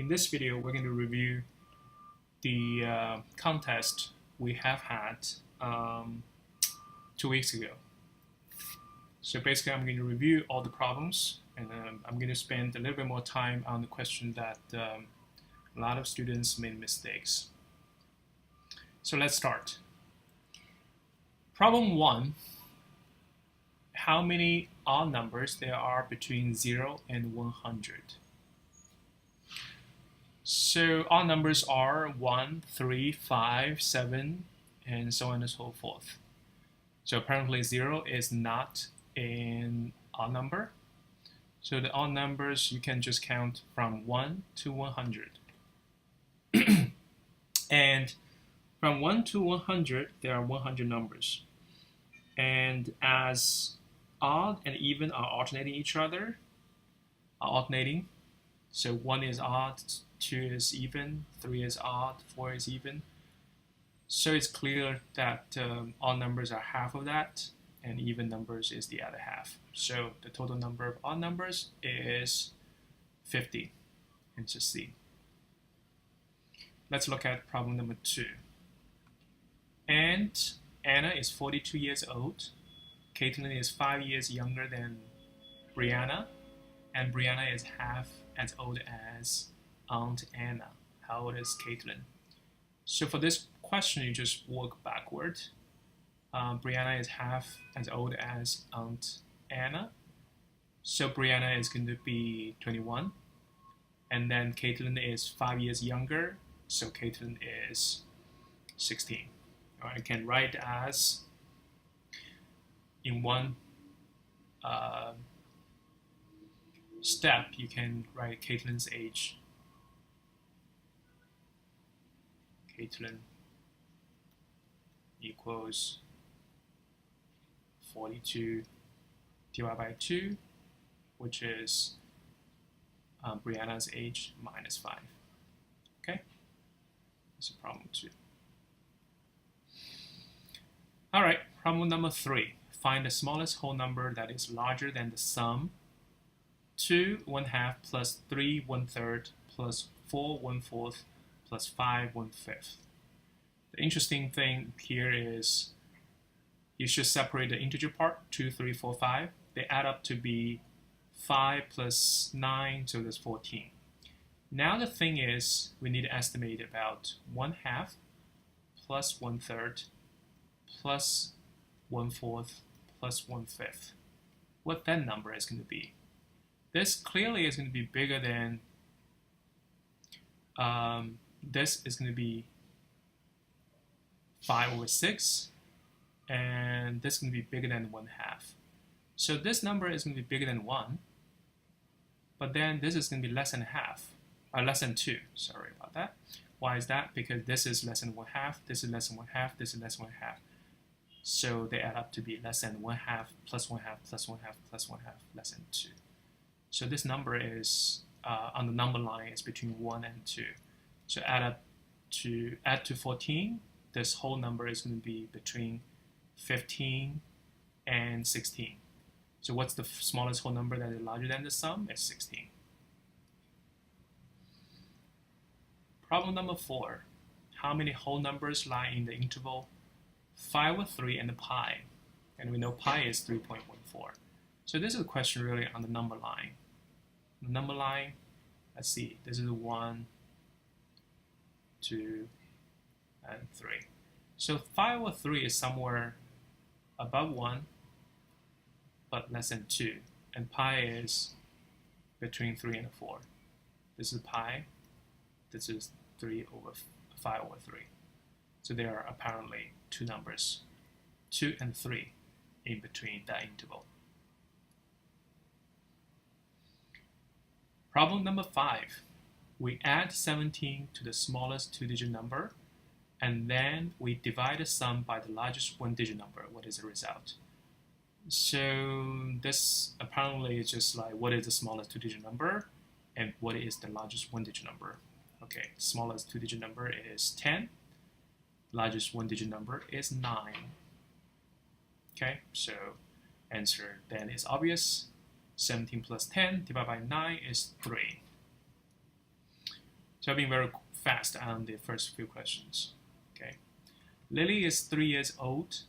In this video, we're going to review the contest we have had 2 weeks ago. So basically, I'm going to review all the problems, and I'm going to spend a little bit more time on the question that a lot of students made mistakes. So let's start. Problem 1. How many odd numbers there are between 0 and 100? So odd numbers are 1, 3, 5, 7, and so on and so forth. So apparently 0 is not an odd number. So the odd numbers you can just count from 1 to 100. And from 1 to 100, there are 100 numbers. And as odd and even are alternating each other, so 1 is odd, 2 is even, 3 is odd, 4 is even. So it's clear that odd numbers are half of that, and even numbers is the other half. So the total number of odd numbers is 50. Answer C. Let's look at problem number 2. And Anna is 42 years old. Caitlin is 5 years younger than Brianna, and Brianna is half as old as Aunt Anna. How old is Caitlin? So for this question, you just work backward. Brianna is half as old as Aunt Anna. So Brianna is going to be 21. And then Caitlin is 5 years younger. So Caitlin is 16. Or I can write as in one step, you can write Caitlin's age. Caitlin equals 42 divided by 2, which is Brianna's age minus 5. Okay, this is problem 2. All right, problem number 3. Find the smallest whole number that is larger than the sum 2 1/2 plus 3 1/3 plus 4 1/4 plus 5 1/5. The interesting thing here is you should separate the integer part, 2, 3, 4, 5. They add up to be 5 plus 9, so that's 14. Now the thing is, we need to estimate about 1/2 plus 1/3 plus 1/4 plus 1/5. What that number is going to be. This clearly is going to be bigger than, this is going to be 5/6, and this is going to be bigger than 1/2. So this number is going to be bigger than 1, but then this is going to be less than half, or less than 2, sorry about that. Why is that? Because this is less than 1/2, this is less than 1/2, this is less than 1/2. So they add up to be less than 1/2 plus 1/2 plus 1/2 plus 1/2 less than 2. So this number is, on the number line, is between 1 and 2. So add to 14, this whole number is going to be between 15 and 16. So what's the smallest whole number that is larger than the sum? It's 16. Problem number 4. How many whole numbers lie in the interval 5/3 and pi? And we know pi is 3.14. So this is a question really on the number line. The number line, let's see, this is 1, 2, and 3. So 5/3 is somewhere above 1, but less than 2. And pi is between 3 and 4. This is pi. This is 5/3. So there are apparently two numbers, 2 and 3, in between that interval. Problem number 5. We add 17 to the smallest two-digit number, and then we divide the sum by the largest one-digit number. What is the result? So this apparently is just like, what is the smallest two-digit number, and what is the largest one-digit number? Okay, smallest two-digit number is 10. Largest one-digit number is 9. Okay, so answer then is obvious. 17 plus 10 divided by 9 is 3. So I've been very fast on the first few questions. Okay, Lily is 3 years old,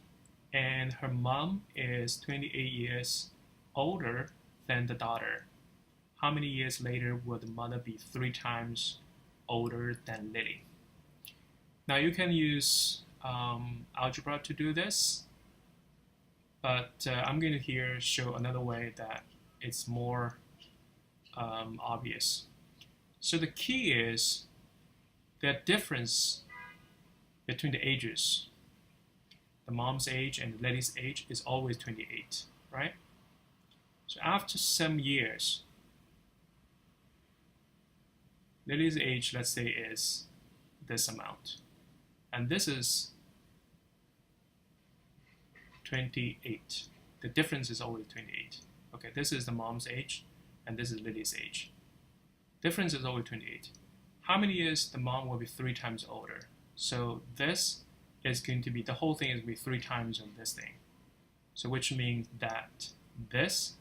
and her mom is 28 years older than the daughter. How many years later will the mother be 3 times older than Lily? Now you can use algebra to do this, but I'm going to here show another way that it's more obvious. So the key is the difference between the ages. The mom's age and Lily's age is always 28, right? So after some years, Lily's age, let's say, is this amount. And this is 28. The difference is always 28. Okay, this is the mom's age, and this is Lily's age. Difference is always 28. How many years the mom will be 3 times older? So this is going to be, the whole thing is going to be 3 times of this thing. So which means that this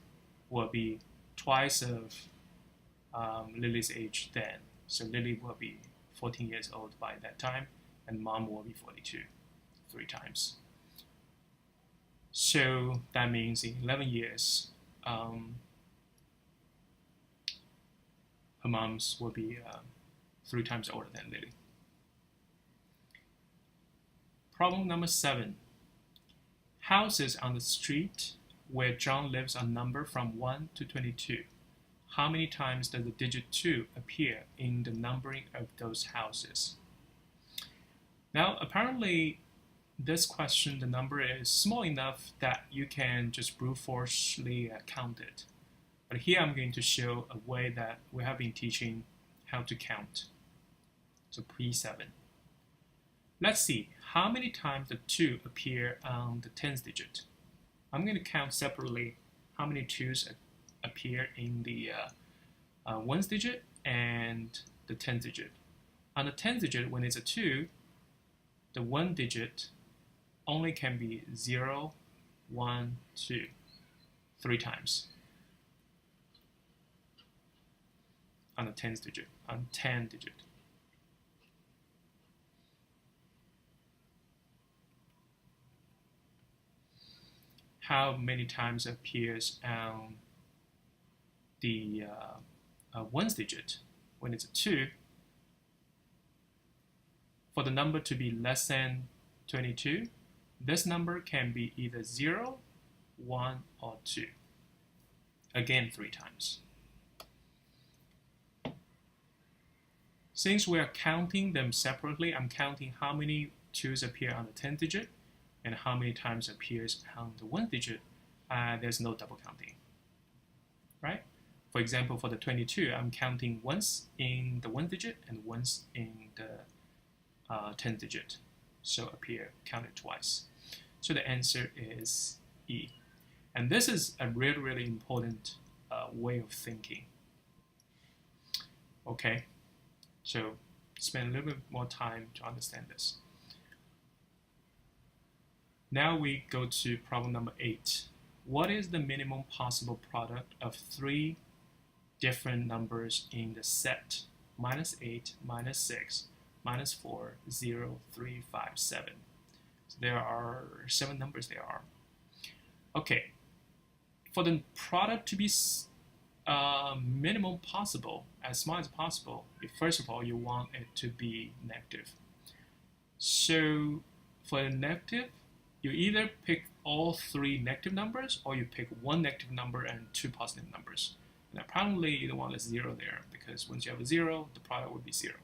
will be twice of Lily's age then. So Lily will be 14 years old by that time, and mom will be 42, 3 times. So that means in 11 years, her mom's will be 3 times older than Lily. Problem number 7. Houses on the street where John lives are numbered from 1 to 22. How many times does the digit 2 appear in the numbering of those houses? Now, apparently, this question, the number is small enough that you can just brute forcefully count it. But here I'm going to show a way that we have been teaching how to count. So P7. Let's see how many times the 2 appear on the tens digit. I'm going to count separately how many 2's appear in the ones digit and the tens digit. On the tens digit, when it's a 2, the 1 digit only can be 0, 1, 2, 3 times on the tens digit, on 10 digit. How many times appears on the ones digit when it's a 2? For the number to be less than 22, this number can be either 0, 1, or 2. Again, 3 times. Since we are counting them separately, I'm counting how many 2's appear on the 10 digit and how many times appears on the 1 digit. There's no double counting, right? For example, for the 22, I'm counting once in the 1 digit and once in the 10 digit. So appear counted twice. So the answer is E. And this is a really, really important way of thinking. Okay, so spend a little bit more time to understand this. Now we go to problem number 8. What is the minimum possible product of 3 different numbers in the set -8, -6, -4, 0, 3, 5, 7? So there are 7 numbers there are. Okay, for the product to be minimum possible, as small as possible, first of all, you want it to be negative. So for the negative, you either pick all 3 negative numbers or you pick 1 negative number and 2 positive numbers. And apparently you don't want a 0 there, because once you have a 0, the product would be 0.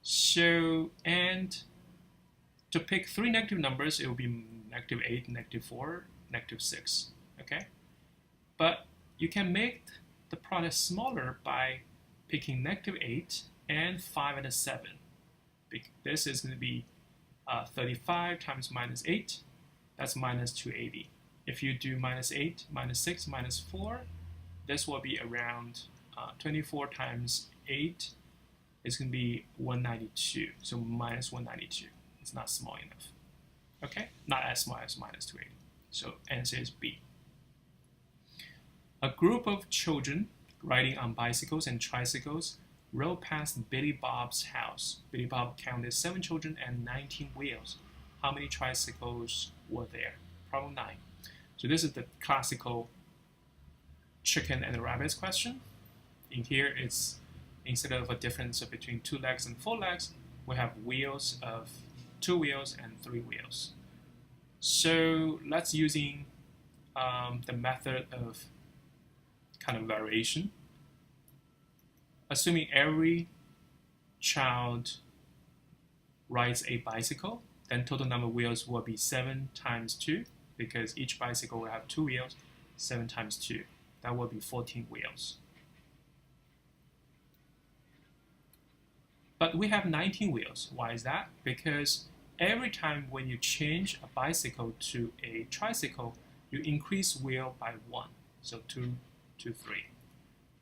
So, and to pick 3 negative numbers, it will be -8, -4, -6, okay? But you can make the product smaller by picking -8 and 5 and a 7. This is going to be 35 times -8, that's -280. If you do -8, -6, -4, this will be around 24 times 8 is going to be 192, so -192. It's not small enough. Okay, not as small as -280. So answer is B. A group of children riding on bicycles and tricycles rode past Billy Bob's house. Billy Bob counted 7 children and 19 wheels. How many tricycles were there? Problem 9. So this is the classical chicken and rabbits question. In here, it's instead of a difference between 2 legs and 4 legs, we have wheels of 2 wheels and 3 wheels. So let's using the method of kind of variation. Assuming every child rides a bicycle, then total number of wheels will be 7 times 2, because each bicycle will have 2 wheels. 7 times 2, that will be 14 wheels. But we have 19 wheels. Why is that? Because every time when you change a bicycle to a tricycle, you increase wheel by 1. So 2, 2, 3.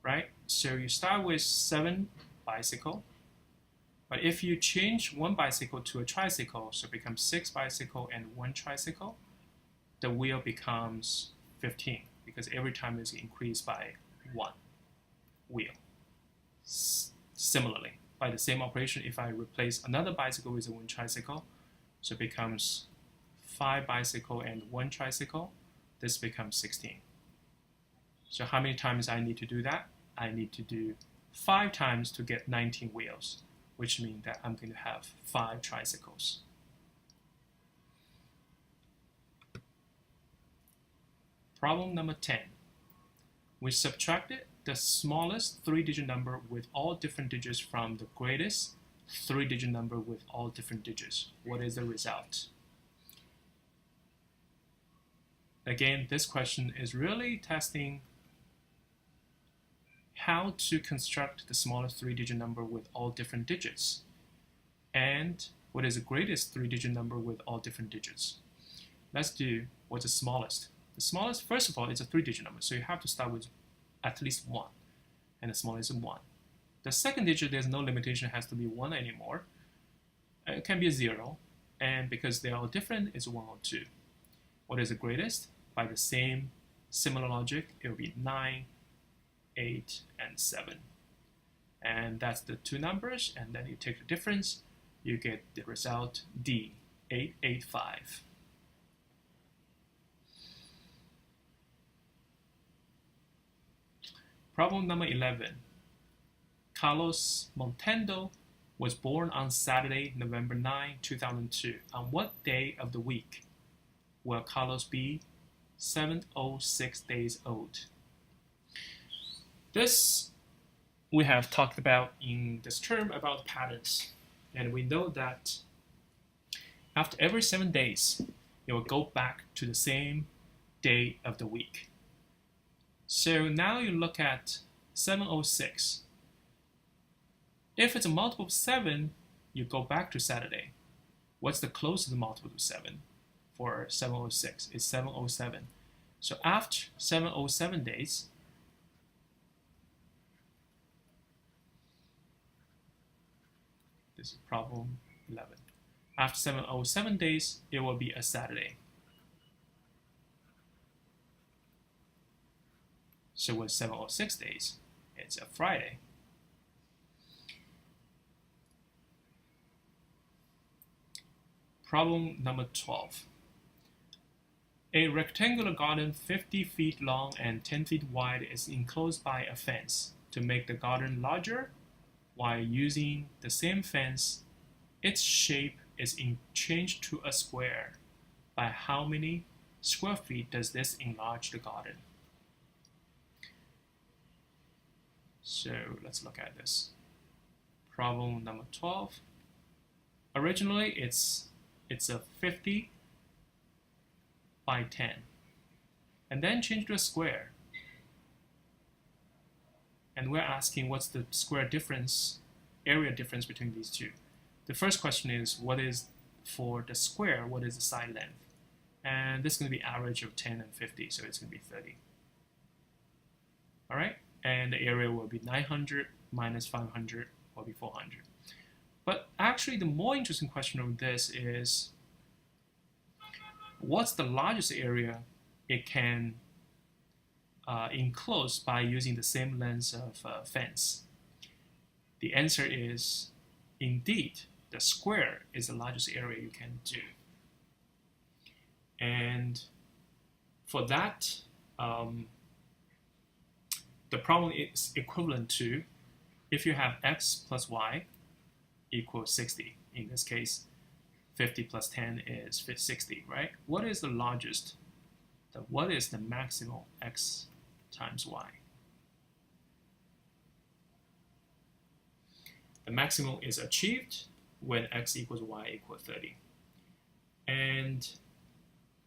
Right? So you start with 7 bicycle. But if you change 1 bicycle to a tricycle, so it becomes 6 bicycle and 1 tricycle, the wheel becomes 15, because every time is increased by 1 wheel. Similarly, by the same operation, if I replace another bicycle with 1 tricycle, so it becomes 5 bicycle and 1 tricycle, this becomes 16. So how many times I need to do that? I need to do 5 times to get 19 wheels, which means that I'm going to have 5 tricycles. Problem number 10. We subtracted the smallest 3-digit number with all different digits from the greatest 3-digit number with all different digits. What is the result? Again, this question is really testing how to construct the smallest 3-digit number with all different digits. And what is the greatest 3-digit number with all different digits? Let's do what's the smallest. The smallest, first of all, is a 3-digit number, so you have to start with at least 1, and the smallest is 1. The second digit, there's no limitation, it has to be 1 anymore. It can be a 0, and because they are all different, it's 1 or 2. What is the greatest? By the same similar logic, it will be 9, 8, and 7. And that's the 2 numbers, and then you take the difference, you get the result D, 885. Problem number 11. Carlos Montendo was born on Saturday, November 9, 2002. On what day of the week will Carlos be 706 days old? This we have talked about in this term about patterns. And we know that after every 7 days, it will go back to the same day of the week. So now you look at 706. If it's a multiple of 7, you go back to Saturday. What's the closest multiple to 7 for 706? It's 707. So after 707 days, this is problem 11. After 707 days, it will be a Saturday. So with 706 days, it's a Friday. Problem number 12. A rectangular garden 50 feet long and 10 feet wide is enclosed by a fence. To make the garden larger, while using the same fence, its shape is changed to a square. By how many square feet does this enlarge the garden? So let's look at this. Problem number 12. Originally, it's a 50 by 10. And then change to a square. And we're asking what's the square difference, area difference between these two. The first question is, what is, for the square, what is the side length? And this is going to be average of 10 and 50, so it's going to be 30. All right? And the area will be 900 minus 500 will be 400. But actually, the more interesting question of this is, what's the largest area it can enclose by using the same length of fence? The answer is, indeed, the square is the largest area you can do. And for that, the problem is equivalent to if you have x plus y equals 60. In this case, 50 plus 10 is 60, right? What is the largest? What is the maximal x times y? The maximum is achieved when x equals y equals 30. And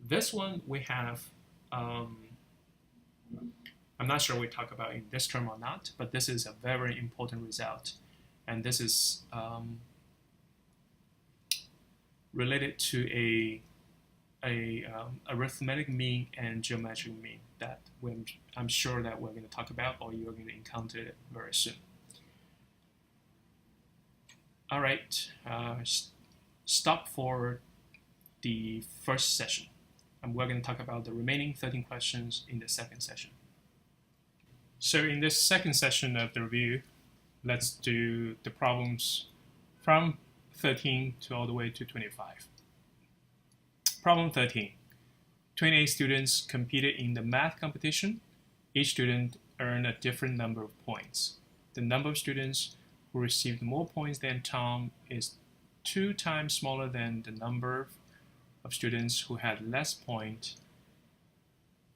this one we have, I'm not sure we talk about in this term or not, but this is a very important result. And this is related to a arithmetic mean and geometric mean that I'm sure that we're going to talk about, or you're going to encounter it very soon. All right, stop for the first session, and we're going to talk about the remaining 13 questions in the second session. So in this second session of the review, let's do the problems from 13 to all the way to 25. Problem 13. 28 students competed in the math competition. Each student earned a different number of points. The number of students who received more points than Tom is 2 times smaller than the number of students who had less points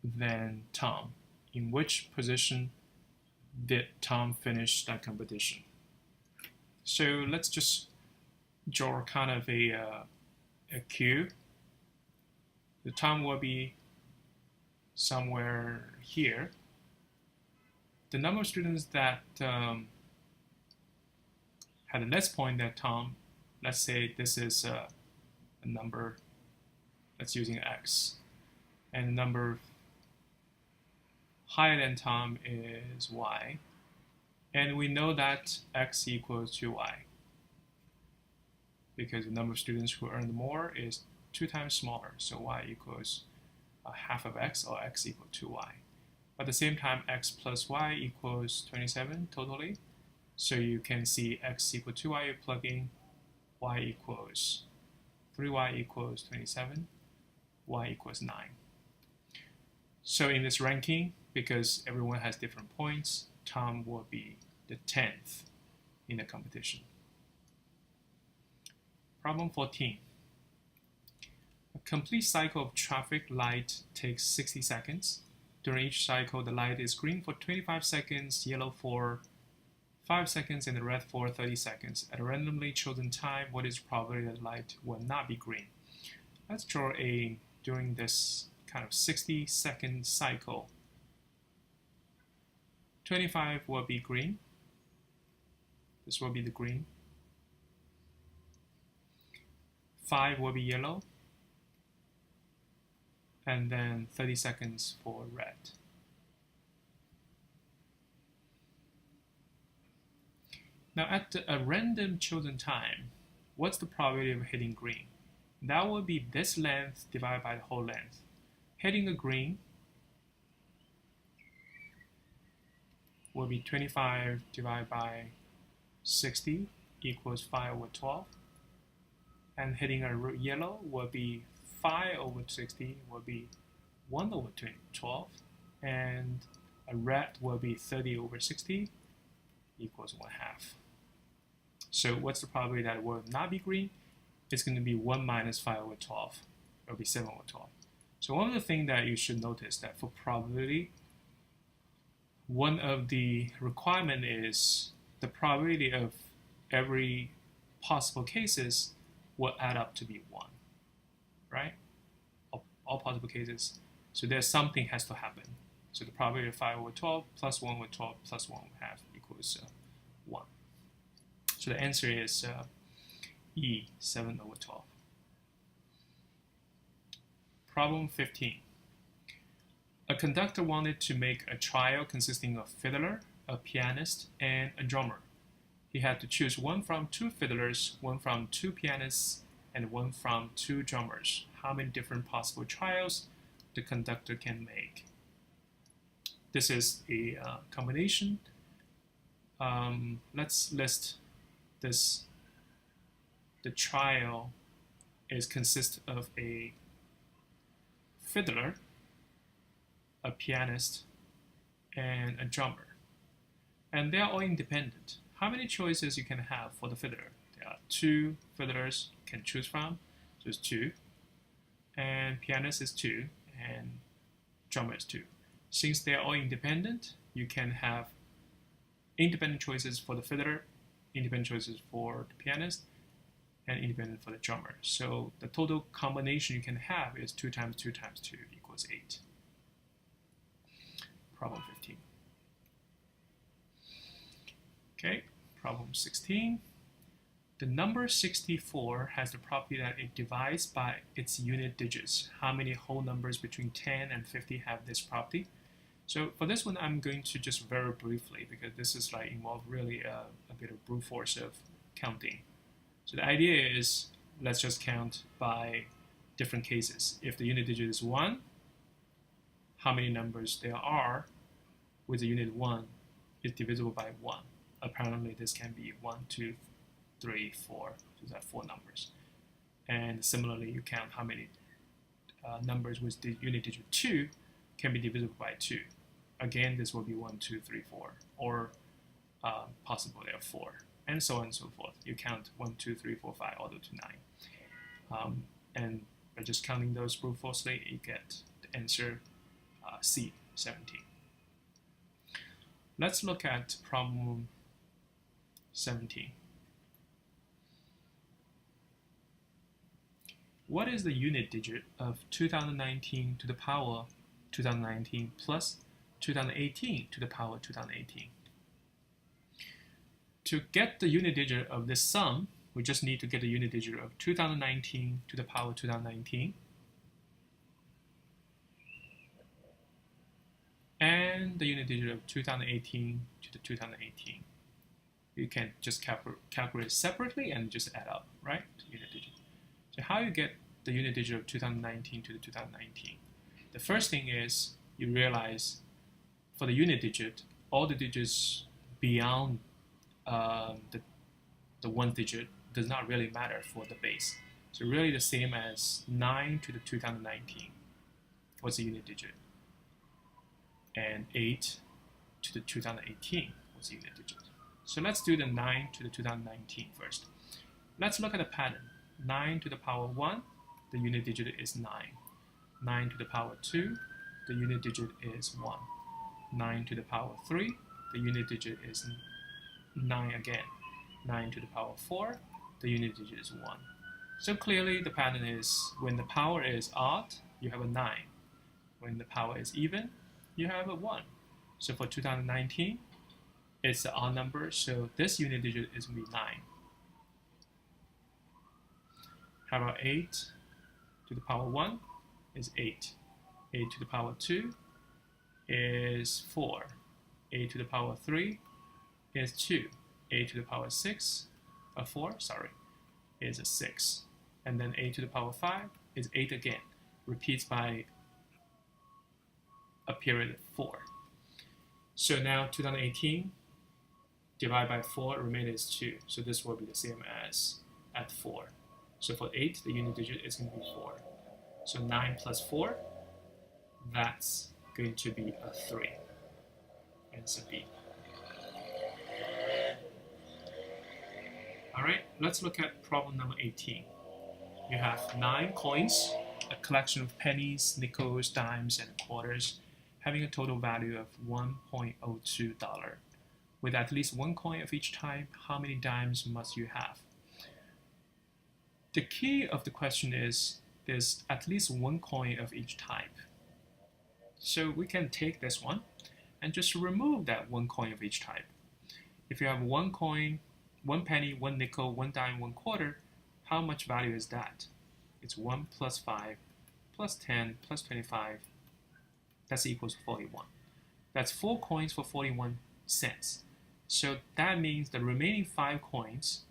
than Tom. In which position did Tom finish that competition? So let's just draw kind of a cue. The Tom will be somewhere here. The number of students that had less point than Tom, let's say this is a number that's using x, and the number higher than Tom is y, and we know that x equals to y because the number of students who earned more is 2 times smaller, so y equals half of x, or x equal to y. At the same time, x plus y equals 27 totally. So you can see x equal to y, you plug in, y equals 3y equals 27, y equals 9. So in this ranking, because everyone has different points, Tom will be the 10th in the competition. Problem 14. A complete cycle of traffic light takes 60 seconds. During each cycle, the light is green for 25 seconds, yellow for 5 seconds, and red for 30 seconds. At a randomly chosen time, what is the probability that light will not be green? Let's draw during this kind of 60-second cycle. 25 will be green. This will be the green. 5 will be yellow. And then 30 seconds for red. Now at a random chosen time, what's the probability of hitting green? That will be this length divided by the whole length. Hitting a green will be 25 divided by 60 equals 5 over 12. And hitting a yellow will be 5 over 60 will be 1 over 12, and a red will be 30 over 60 equals 1/2. So what's the probability that it will not be green? It's going to be 1 minus 5 over 12. It will be 7 over 12. So one of the things that you should notice that for probability, one of the requirement is the probability of every possible cases will add up to be 1. Right? All possible cases. So there's something has to happen. So the probability of 5 over 12 plus 1 over 12 plus 1/2 equals 1. So the answer is E, 7 over 12. Problem 15. A conductor wanted to make a trio consisting of fiddler, a pianist, and a drummer. He had to choose one from 2 fiddlers, one from 2 pianists, and one from 2 drummers. How many different possible trios the conductor can make? This is a combination Let's list this. The trio consists of a fiddler, a pianist, and a drummer. And they are all independent. How many choices you can have for the fiddler? There are 2 fiddlers you can choose from, so it's 2. And pianist is 2, and drummer is 2. Since they are all independent, you can have independent choices for the fiddler, independent choices for the pianist, and independent for the drummer. So the total combination you can have is 2 times 2 times 2 equals 8. Problem 15. Okay, problem 16. The number 64 has the property that it divides by its unit digits. How many whole numbers between 10 and 50 have this property? So for this one, I'm going to just very briefly, because this is like involve really a bit of brute force of counting. So the idea is, let's just count by different cases. If the unit digit is 1, how many numbers there are with the unit 1 is divisible by 1. Apparently this can be 1, 2, 3, 4, so that's 4 numbers. And similarly, you count how many numbers with the unit digit 2 can be divisible by 2. Again, this will be 1, 2, 3, 4, or possibly there are 4, and so on and so forth. You count 1, 2, 3, 4, 5, all the way to 9. And by just counting those brute forcefully, you get the answer C, 17. Let's look at problem 17. What is the unit digit of 2019 to the power 2019 plus 2018 to the power 2018? To get the unit digit of this sum, we just need to get the unit digit of 2019 to the power 2019 and the unit digit of 2018 to the 2018. You can just calculate separately and just add up, right? Unit digit. So how you get the unit digit of 2019 to the 2019? The first thing is you realize for the unit digit, all the digits beyond the 1 digit does not really matter for the base. So really the same as 9 to the 2019. What's the unit digit? And 8 to the 2018. What's the unit digit? So let's do the 9 to the 2019 first. Let's look at the pattern. 9 to the power 1, the unit digit is 9. 9 to the power 2, the unit digit is 1. 9 to the power 3, the unit digit is 9 again. 9 to the power 4, the unit digit is 1. So clearly the pattern is when the power is odd, you have a 9. When the power is even, you have a 1. So for 2019, it's an odd number, so this unit digit is going to be 9. How about 8 to the power 1 is 8. 8 to the power 2 is 4. 8 to the power 3 is 2. 8 to the power 6, 4, is a 6. And then 8 to the power 5 is 8 again. Repeats by a period of 4. So now 2018 divided by 4, remainder is 2. So this will be the same as at 4. So for 8, the unit digit is going to be 4. So 9 plus 4, that's going to be a 3. Answer B. Alright, let's look at problem number 18. You have 9 coins, a collection of pennies, nickels, dimes, and quarters, having a total value of $1.02. With at least 1 coin of each type, how many dimes must you have? The key of the question is there's at least 1 coin of each type. So we can take this one and just remove that 1 coin of each type. If you have 1 coin, 1 penny, 1 nickel, 1 dime, 1 quarter, how much value is that? It's 1 plus 5 plus 10 plus 25. That's equals 41. That's 4 coins for 41 cents. So that means the remaining 5 coins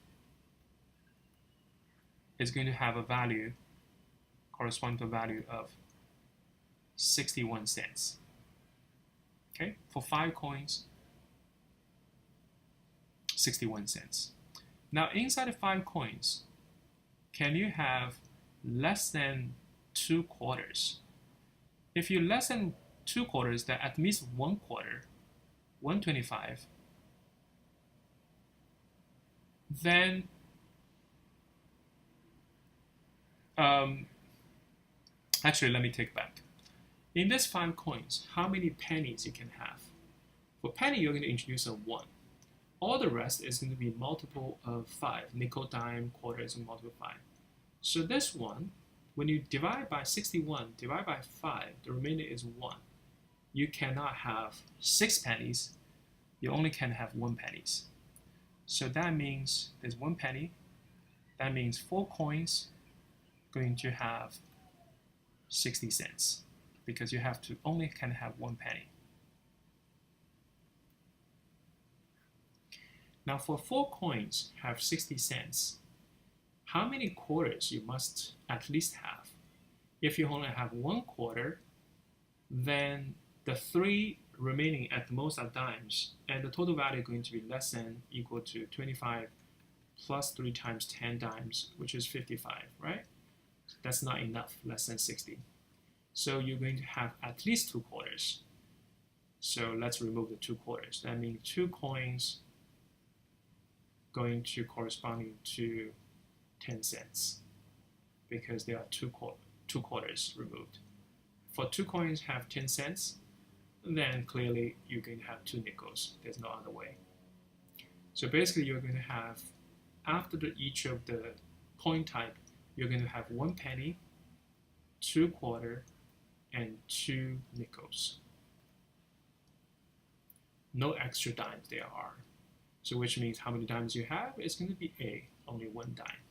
is going to have a value corresponding to a value of 61 cents. Okay, for 5 coins, 61 cents. Now inside the 5 coins, can you have less than 2 quarters? If you less than 2 quarters, that at least 1 quarter, 125, then actually let me take back. In this 5 coins, how many pennies you can have? For penny, you're going to introduce a 1. All the rest is going to be multiple of 5. Nickel, dime, quarter is a multiple of 5. So this one, when you divide by 61, divide by 5, the remainder is 1. You cannot have 6 pennies. You only can have 1 pennies. So that means there's 1 penny. That means 4 coins going to have 60 cents because you have to only can have 1 penny. Now for 4 coins have 60 cents, how many quarters you must at least have? If you only have 1 quarter, then the 3 remaining at the most are dimes, and the total value is going to be less than equal to 25 plus 3 times 10 dimes, which is 55, right? That's not enough, less than 60. So you're going to have at least 2 quarters. So let's remove the 2 quarters. That means 2 coins going to corresponding to 10 cents because there are 2 quarters removed. For 2 coins have 10 cents, then clearly you're going to have 2 nickels. There's no other way. So basically you're going to have, after each of the coin type, you're going to have 1 penny, 2 quarter, and 2 nickels. No extra dimes there are. So which means how many dimes you have is going to be A, only 1 dime.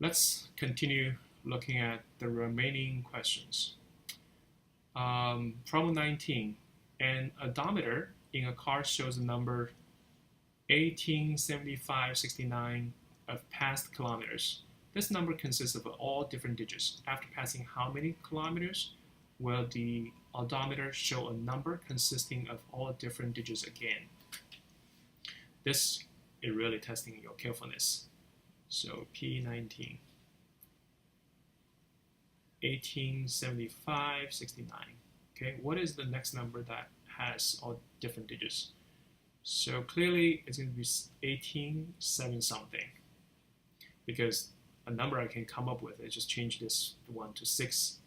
Let's continue looking at the remaining questions. Problem 19. An odometer in a car shows the number 187569 of past kilometers. This number consists of all different digits. After passing how many kilometers will the odometer show a number consisting of all different digits again? This is really testing your carefulness. So P19, 187569. Okay, what is the next number that has all different digits? So clearly it's going to be 187 something, because a number I can come up with is just change this one to 6.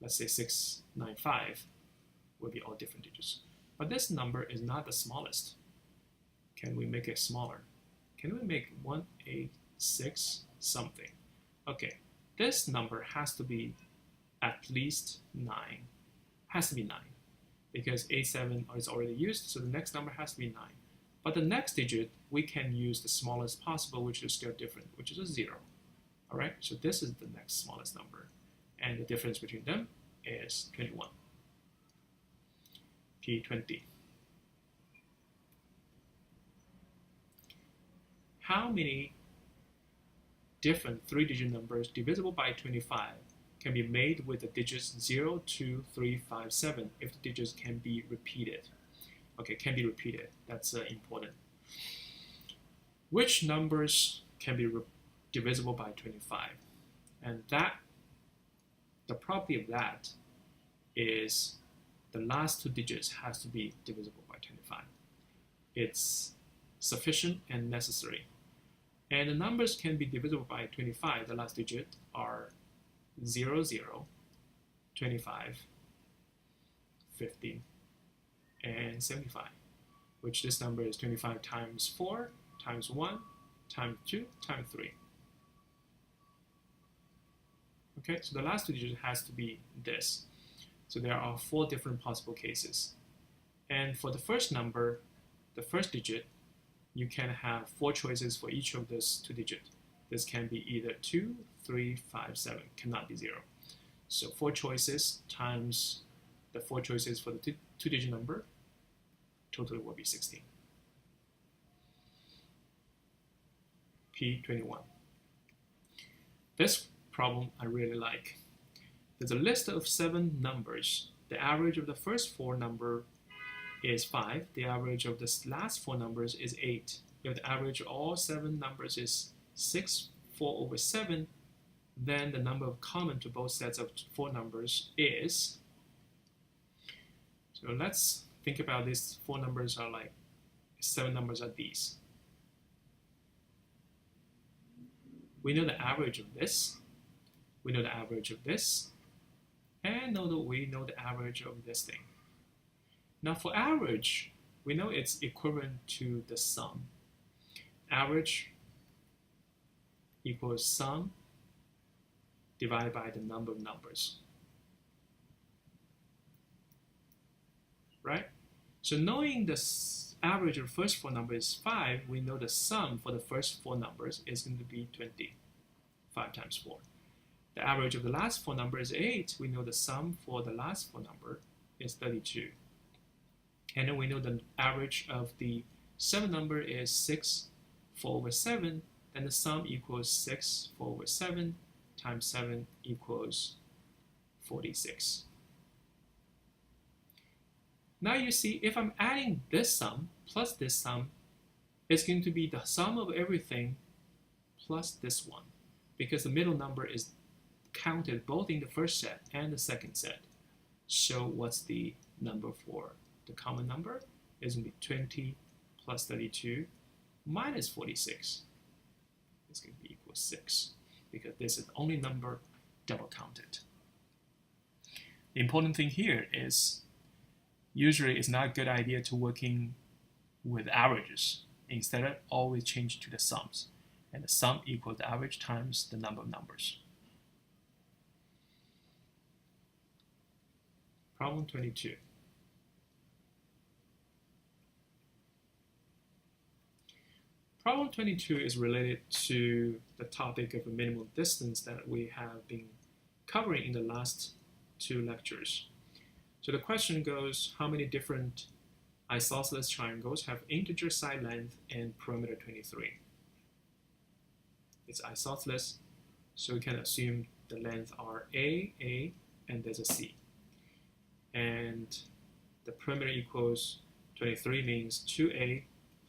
Let's say 695 will be all different digits. But this number is not the smallest. Can we make it smaller? Can we make 186 something? Okay, this number has to be at least 9. Has to be 9 because 87 is already used, so the next number has to be 9. But the next digit, we can use the smallest possible, which is still different, which is a 0. All right, so this is the next smallest number. And the difference between them is 21. P20. How many different 3-digit numbers divisible by 25 can be made with the digits 0, 2, 3, 5, 7 if the digits can be repeated? Okay, can be repeated. That's important. Which numbers can be divisible by 25? And that, the property of that is the last 2 digits has to be divisible by 25. It's sufficient and necessary. And the numbers can be divisible by 25. The last digit are 0, 0, 25, 50, and 75, which this number is 25 times 4 times 1 times 2 times 3. Okay, so the last 2 digits has to be this. So there are 4 different possible cases. And for the first number, the first digit, you can have 4 choices for each of those 2 digits. This can be either 2, 3, 5, 7, cannot be 0. So 4 choices times the 4 choices for the 2-digit number, total will be 16. P21. This problem I really like. There's a list of 7 numbers. The average of the first 4 numbers is 5. The average of the last 4 numbers is 8. If the average of all 7 numbers is 6, 4 over 7, then the number of common to both sets of 4 numbers is. So let's think about these 4 numbers are like 7 numbers are these. We know the average of this. We know the average of this. And we know the average of this thing. Now for average, we know it's equivalent to the sum. Average equals sum divided by the number of numbers. Right? So knowing the average of the first 4 numbers is 5, we know the sum for the first 4 numbers is going to be 20. 5 times 4. The average of the last 4 numbers is 8. We know the sum for the last 4 number is 32. And then we know the average of the 7 number is 6, 4 over 7. Then the sum equals 6, 4 over 7 times 7 equals 46. Now you see, if I'm adding this sum plus this sum, it's going to be the sum of everything plus this one, because the middle number is counted both in the first set and the second set. So what's the number for the common number? It's going to be 20 plus 32 minus 46. It's going to be equal to 6, because this is the only number double counted. The important thing here is usually it's not a good idea to working with averages. Instead, always change to the sums. And the sum equals the average times the number of numbers. Problem 22. Problem 22 is related to the topic of a minimum distance that we have been covering in the last 2 lectures. So the question goes, how many different isosceles triangles have integer side length and perimeter 23? It's isosceles, so we can assume the lengths are A, and there's a C. And the perimeter equals 23 means 2A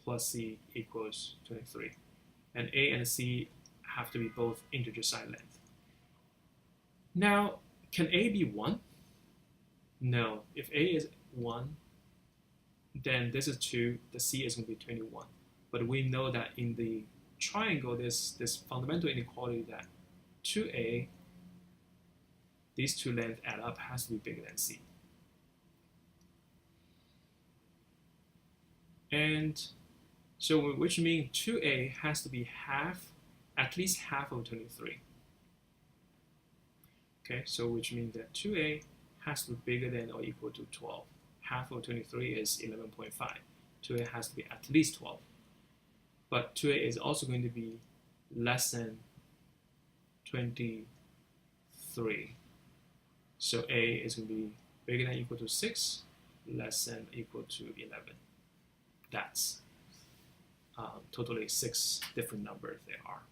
plus C equals 23. And A and C have to be both integer side length. Now, can A be 1? No. If A is 1, then this is 2, the C is going to be 21. But we know that in the triangle, there's this fundamental inequality that 2A, these 2 lengths add up, has to be bigger than C. And so, which means 2A has to be at least half of 23. Okay, so which means that 2A has to be bigger than or equal to 12. Half of 23 is 11.5. 2A has to be at least 12. But 2A is also going to be less than 23. So A is going to be bigger than or equal to 6, less than or equal to 11. That's totally 6 different numbers there are.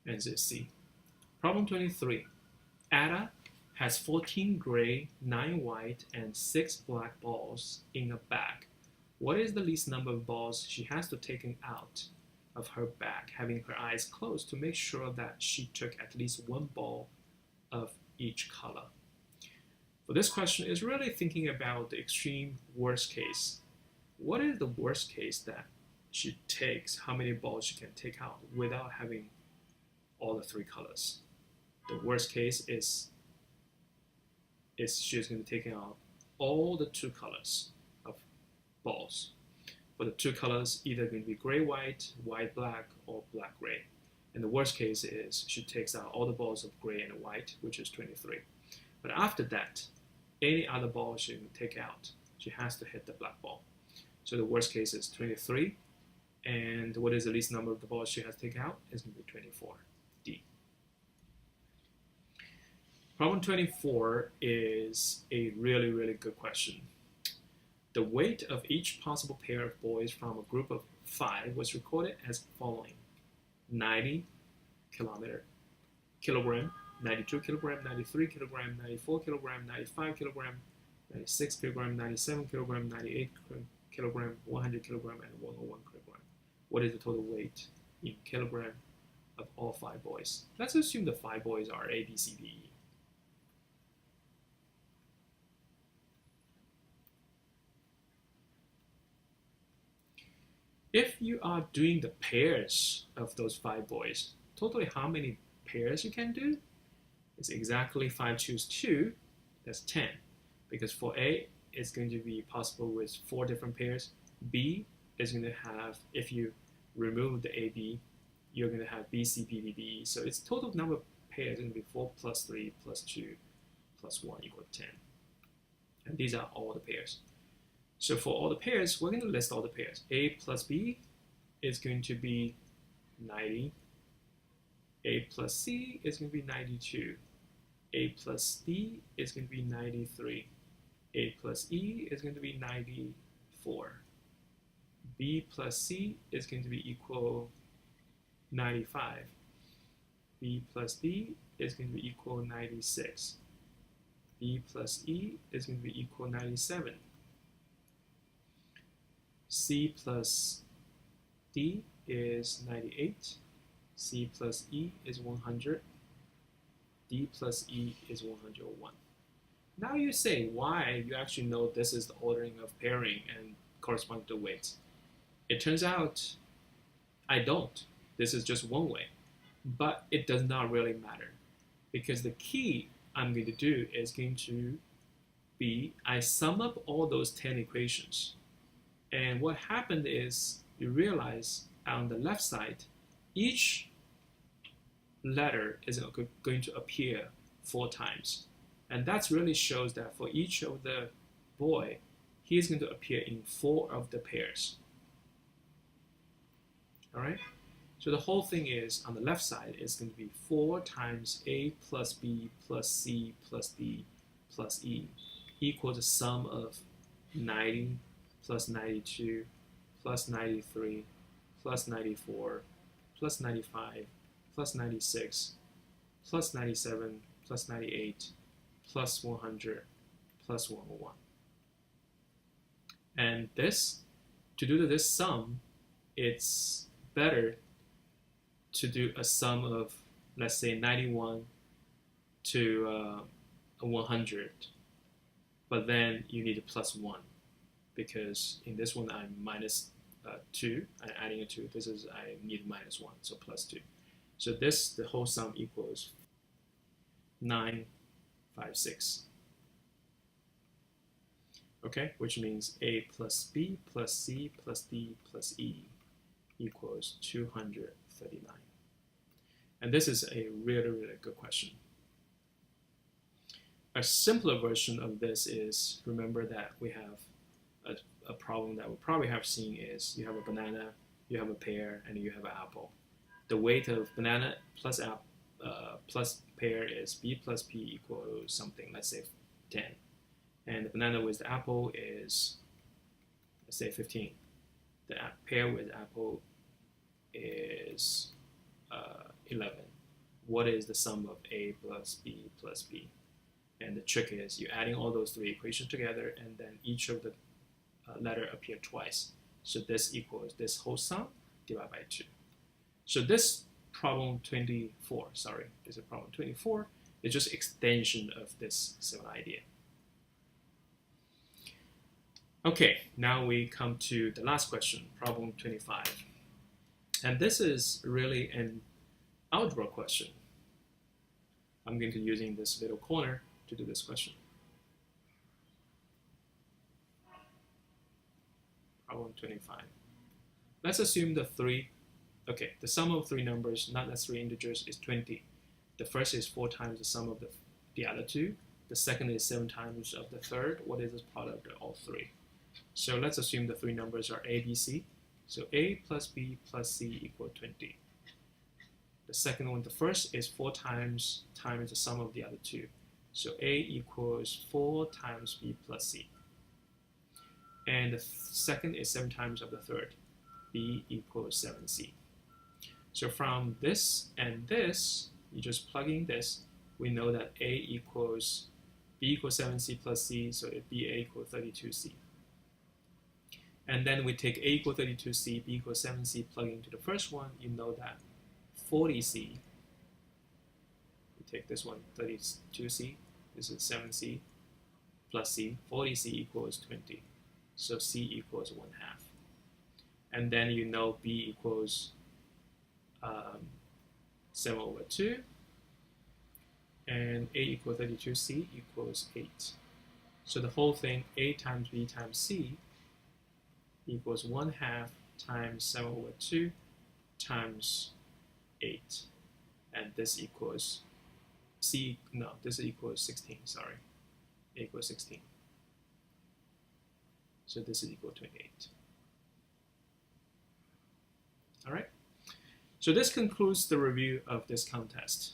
And let's see. Problem 23. Ada has 14 gray, 9 white, and 6 black balls in a bag. What is the least number of balls she has to take out of her bag, having her eyes closed, to make sure that she took at least 1 ball of each color? For this question is really thinking about the extreme worst case. What is the worst case that she takes, how many balls she can take out without having all the 3 colors? The worst case is she's going to take out all the 2 colors of balls. For the 2 colors, either going to be gray white, white black, or black gray. And the worst case is she takes out all the balls of gray and white, which is 23. But after that, any other ball she can take out, she has to hit the black ball. So the worst case is 23. And what is the least number of the balls she has to take out? It's going to be 24. D. Problem 24 is a really, really good question. The weight of each possible pair of boys from a group of 5 was recorded as following: 90 kilogram, 92 kilogram, 93 kilogram, 94 kilogram, 95 kilogram, 96 kilogram, 97 kilogram, 98 kilogram, 100 kilogram, and 101 kilogram. What is the total weight in kilogram of all 5 boys? Let's assume the 5 boys are A, B, C, D, E. If you are doing the pairs of those 5 boys, totally how many pairs you can do? It's exactly 5 choose 2, that's 10. Because for A, it's going to be possible with 4 different pairs. B is going to have, if you remove the AB, you're going to have B, C, B, D, D, E. So its total number of pairs is going to be 4 plus 3 plus 2 plus 1 equal 10. And these are all the pairs. So for all the pairs, we're going to list all the pairs. A plus B is going to be 90. A plus C is going to be 92. A plus D is going to be 93. A plus E is going to be 94. B plus C is going to be equal 95. B plus D is going to be equal 96. B plus E is going to be equal 97. C plus D is 98. C plus E is 100. D plus E is 101. Now you say why you actually know this is the ordering of pairing and corresponding to weights. It turns out I don't. This is just one way. But it does not really matter, because the key I'm going to do is going to be I sum up all those 10 equations. And what happened is you realize on the left side, each letter is going to appear 4 times. And that really shows that for each of the boy, he is going to appear in 4 of the pairs. All right? So the whole thing is, on the left side, is going to be 4 times A plus B plus C plus D plus E equals the sum of 90 plus 92 plus 93 plus 94 plus 95 plus 96 plus 97 plus 98 plus 100 plus 101. And this, to do this sum, it's better to do a sum of, let's say, 91 to 100, but then you need a plus 1, because in this one I'm minus 2, I'm adding a 2, this is I need minus 1, so plus 2. So this, the whole sum equals 956. Okay, which means A plus B plus C plus D plus E equals 239. And this is a really, really good question. A simpler version of this is, remember that we have a problem that we probably have seen is you have a banana, you have a pear, and you have an apple. The weight of banana plus pear is B plus P equals something, let's say 10. And the banana with the apple is, let's say 15. The pear with apple is 11. What is the sum of A plus B plus B? And the trick is you're adding all those 3 equations together, and then each of the letter appear twice. So this equals this whole sum divided by 2. So this problem 24, sorry, this is problem 24, is just extension of this same idea. Okay, now we come to the last question, problem 25. And this is really an algebra question. I'm going to be using this little corner to do this question. Problem 25. Let's assume the sum of 3 numbers, not necessarily integers, is 20. The first is 4 times the sum of the other 2. The second is 7 times of the third. What is the product of all 3? So let's assume the 3 numbers are A, B, C. So A plus B plus C equal 20. The second one, the first is 4 times the sum of the other 2. So A equals 4 times B plus C. And the second is 7 times of the third. B equals 7C. So from this and this, you just plug in this. We know that A equals B equals 7C plus C, so it B A equals 32C. And then we take A equals 32C, B equals 7C, plug into the first one. You know that 40C, we take this one, 32C, this is 7C, plus C, 40C equals 20. So C equals 1/2. And then you know B equals 7/2. And A equals 32, C equals 8. So the whole thing, A times B times C, equals 1/2 times 7/2 times 8. And this equals C, no, this equals 16, sorry. A equals 16. So this is equal to 28. All right. So this concludes the review of this contest.